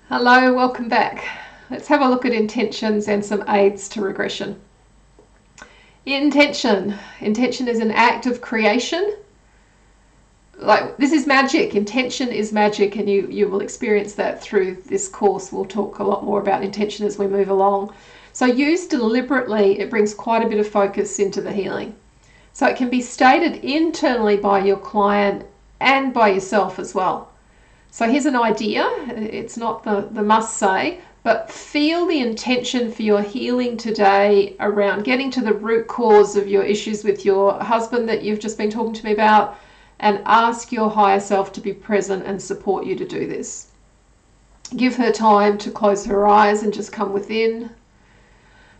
Hello, welcome back. Let's have a look at intentions and some aids to regression. Intention. Intention is an act of creation. Like, this is magic. Intention is magic, and you will experience that through this course. We'll talk a lot more about intention as we move along. So used deliberately, it brings quite a bit of focus into the healing. So it can be stated internally by your client and by yourself as well. So here's an idea. It's not the must say, but feel the intention for your healing today around getting to the root cause of your issues with your husband that you've just been talking to me about, and ask your higher self to be present and support you to do this. Give her time to close her eyes and just come within.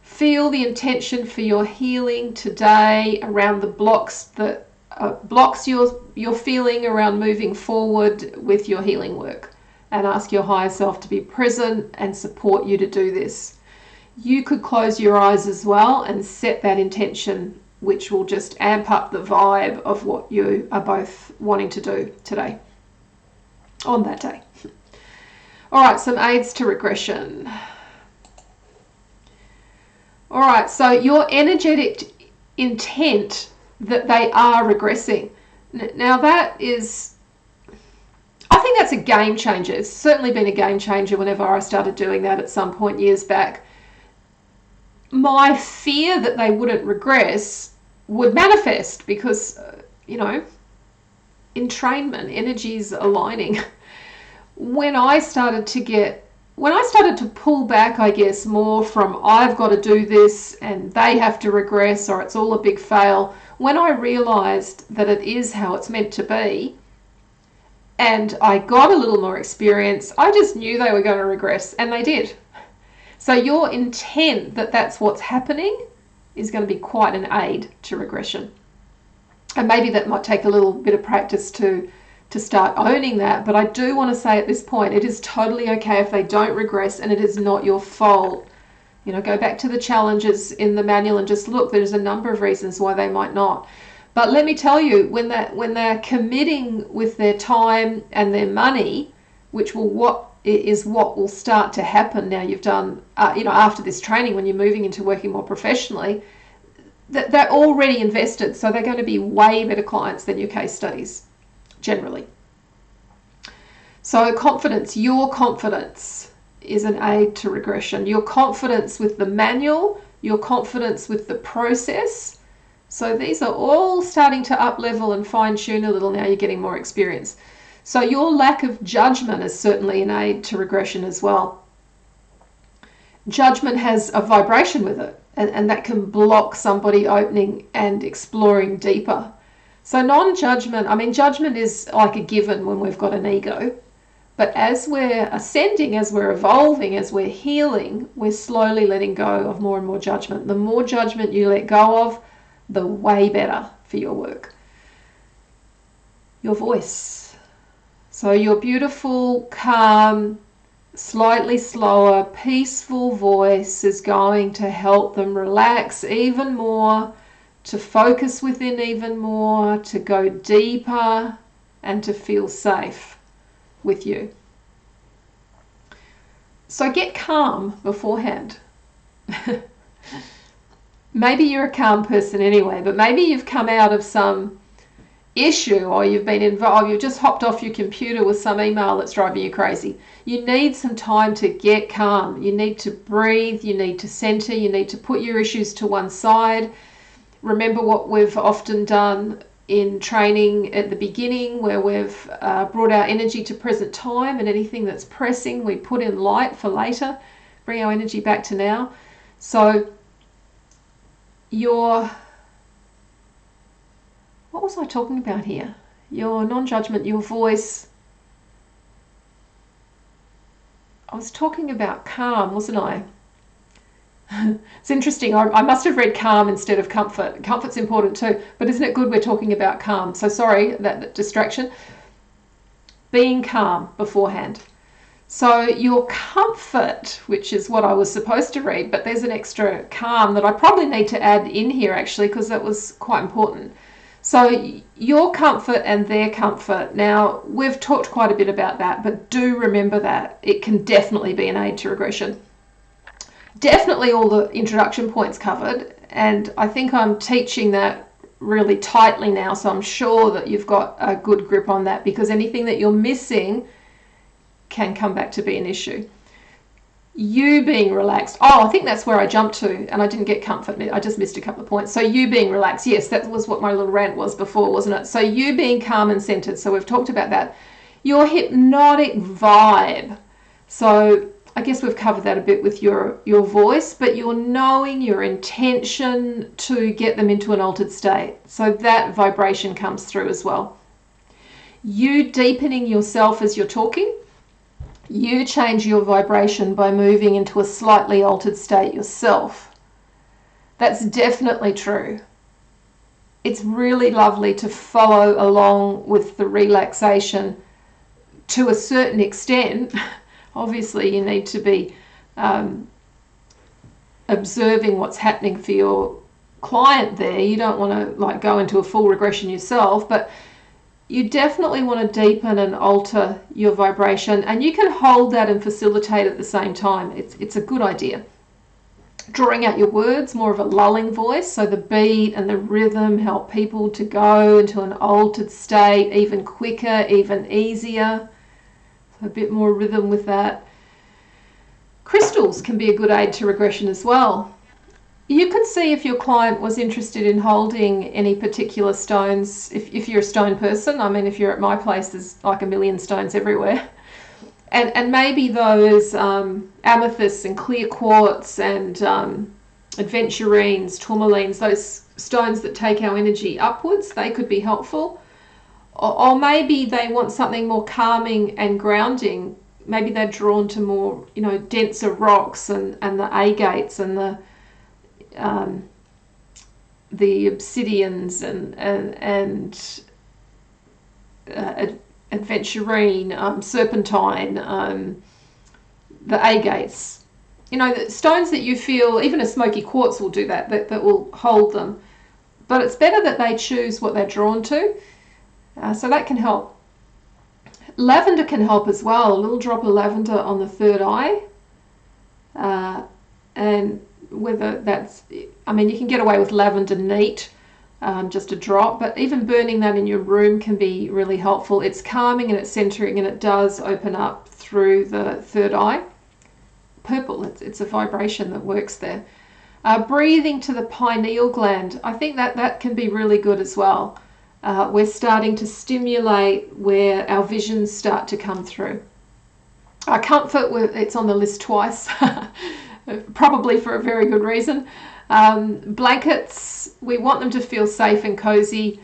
Feel the intention for your healing today around the blocks that blocks your feeling around moving forward with your healing work, and ask your higher self to be present and support you to do this. You could close your eyes as well and set that intention, which will just amp up the vibe of what you are both wanting to do today, on that day. All right, some aids to regression. All right, so your energetic intent that they are regressing. Now that is, I think that's a game changer. It's certainly been a game changer whenever I started doing that at some point years back. My fear that they wouldn't regress would manifest because, entrainment, energies aligning. When I started to pull back, I guess, more from I've got to do this and they have to regress or it's all a big fail, when I realized that it is how it's meant to be and I got a little more experience, I just knew they were going to regress, and they did. So your intent that that's what's happening is going to be quite an aid to regression. And maybe that might take a little bit of practice to start owning that, but I do want to say at this point, it is totally okay if they don't regress, and it is not your fault. Go back to the challenges in the manual and just look, there's a number of reasons why they might not. But let me tell you, when they're committing with their time and their money, which will what will start to happen now you've done, after this training, when you're moving into working more professionally, that they're already invested, so they're going to be way better clients than your case studies, generally. So confidence, your confidence is an aid to regression. Your confidence with the manual, your confidence with the process. So these are all starting to up level and fine tune a little now you're getting more experience. So your lack of judgment is certainly an aid to regression as well. Judgment has a vibration with it, and that can block somebody opening and exploring deeper. So non-judgment, judgment is like a given when we've got an ego. But as we're ascending, as we're evolving, as we're healing, we're slowly letting go of more and more judgment. The more judgment you let go of, the way better for your work. Your voice. So your beautiful, calm, slightly slower, peaceful voice is going to help them relax even more, to focus within even more, to go deeper, and to feel safe with you. So get calm beforehand. Maybe you're a calm person anyway, but maybe you've come out of some issue, or you've been involved, you've just hopped off your computer with some email that's driving you crazy. You need some time to get calm. You need to breathe, you need to center, you need to put your issues to one side. Remember what we've often done in training at the beginning, where we've brought our energy to present time, and anything that's pressing we put in light for later, bring our energy back to now. So what was I talking about here? Your non-judgment, your voice. I was talking about calm, wasn't I? It's interesting. I must have read calm instead of comfort. Comfort's important too, but isn't it good we're talking about calm? So sorry, that distraction. Being calm beforehand. So your comfort, which is what I was supposed to read, but there's an extra calm that I probably need to add in here actually, because that was quite important. So your comfort and their comfort. Now, we've talked quite a bit about that, but do remember that it can definitely be an aid to regression. Definitely all the introduction points covered, and I think I'm teaching that really tightly now, so I'm sure that you've got a good grip on that, because anything that you're missing can come back to be an issue. You being relaxed. Oh, I think that's where I jumped to, and I didn't get comfort. I just missed a couple of points. So you being relaxed. Yes, that was what my little rant was before, wasn't it? So you being calm and centered. So we've talked about that. Your hypnotic vibe. So I guess we've covered that a bit with your voice, but you're knowing your intention to get them into an altered state. So that vibration comes through as well. You deepening yourself as you're talking. You change your vibration by moving into a slightly altered state yourself. That's definitely true. It's really lovely to follow along with the relaxation to a certain extent. Obviously, you need to be observing what's happening for your client there. You don't want to go into a full regression yourself, but you definitely want to deepen and alter your vibration, and you can hold that and facilitate at the same time. It's a good idea. Drawing out your words, more of a lulling voice, so the beat and the rhythm help people to go into an altered state even quicker, even easier. So a bit more rhythm with that. Crystals can be a good aid to regression as well. You could see if your client was interested in holding any particular stones, if you're a stone person. I mean, if you're at my place, there's like a million stones everywhere. And maybe those amethysts and clear quartz and aventurines, tourmalines, those stones that take our energy upwards, they could be helpful. Or maybe they want something more calming and grounding. Maybe they're drawn to more, denser rocks and the agates and the obsidians and aventurine, serpentine, the agates. The stones that you feel, even a smoky quartz will do that will hold them. But it's better that they choose what they're drawn to. So that can help. Lavender can help as well. A little drop of lavender on the third eye. And whether that's, you can get away with lavender neat, just a drop, but even burning that in your room can be really helpful. It's calming and it's centering, and it does open up through the third eye. Purple, it's a vibration that works there. Breathing to the pineal gland, I think that can be really good as well. We're starting to stimulate where our visions start to come through. Comfort, it's on the list twice. Probably for a very good reason. Blankets, we want them to feel safe and cozy.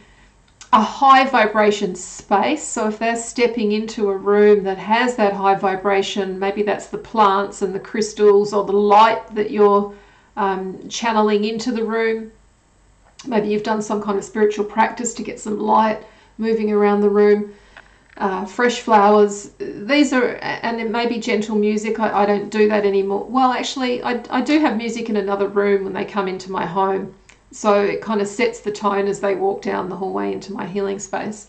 A high vibration space, so if they're stepping into a room that has that high vibration, maybe that's the plants and the crystals or the light that you're channeling into the room. Maybe you've done some kind of spiritual practice to get some light moving around the room. Fresh flowers, these are, and it may be gentle music. I don't do that anymore. Well, actually, I do have music in another room when they come into my home, so it kind of sets the tone as they walk down the hallway into my healing space,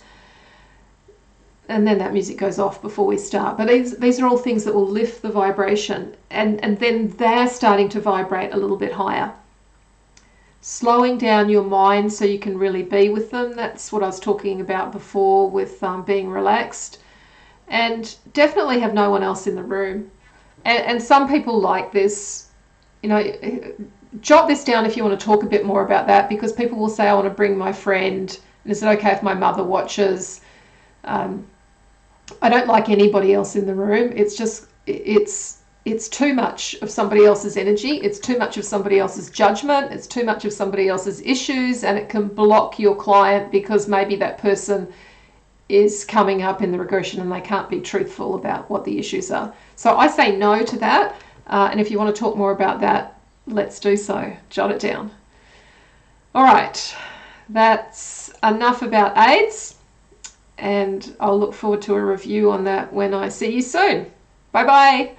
and then that music goes off before we start. But these are all things that will lift the vibration, and then they're starting to vibrate a little bit higher. Slowing down your mind so you can really be with them. That's what I was talking about before with being relaxed. And definitely have no one else in the room. And some people like this. Jot this down if you want to talk a bit more about that, because people will say, I want to bring my friend. And is it okay if my mother watches? I don't like anybody else in the room. It's too much of somebody else's energy. It's too much of somebody else's judgment. It's too much of somebody else's issues, and it can block your client because maybe that person is coming up in the regression and they can't be truthful about what the issues are. So I say no to that. And if you want to talk more about that, let's do so. Jot it down. All right. That's enough about AIDS, and I'll look forward to a review on that when I see you soon. Bye-bye.